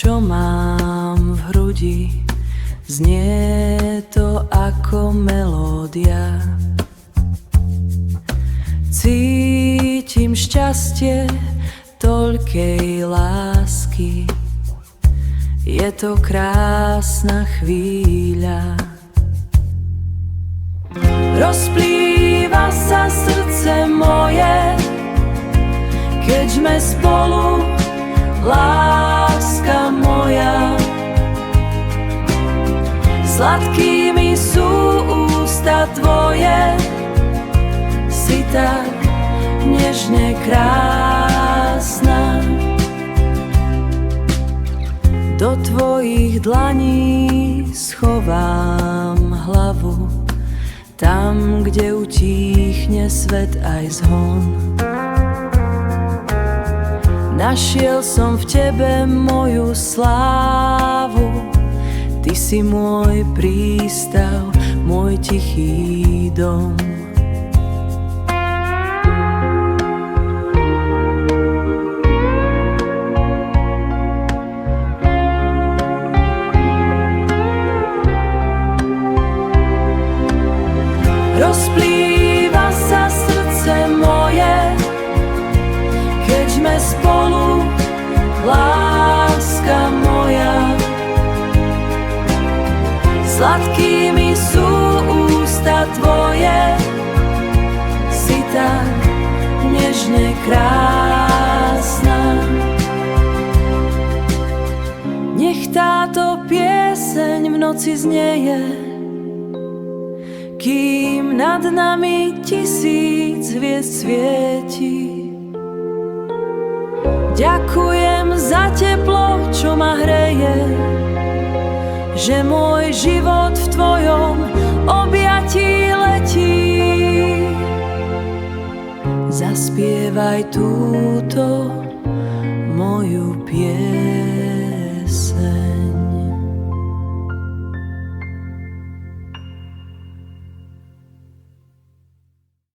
čo mám v hrudi, znie to ako melódia. Cítim šťastie toľkej lásky, je to krásna chvíľa. Rozplýva sa srdce moje, keď sme spolu, láska moja. Sladkými sú ústa tvoje, si tak nežne krásna. Do tvojich dlaní schovám hlavu, tam, kde utíchne svet aj zhon. Našiel som v tebe moju slávu, ty si môj prístav, môj tichý dom. Rozplýva sa srdce moje, keď sme spolu, láska moja. Sladkými sú ústa tvoje, si tak nežne krásna. Nech táto pieseň v noci znieje, kým nad nami 1000 hviezd svieti. Ďakujem za teplo, čo ma hreje, že môj život v tvojom objatí letí. Zaspievaj túto moju pieseň.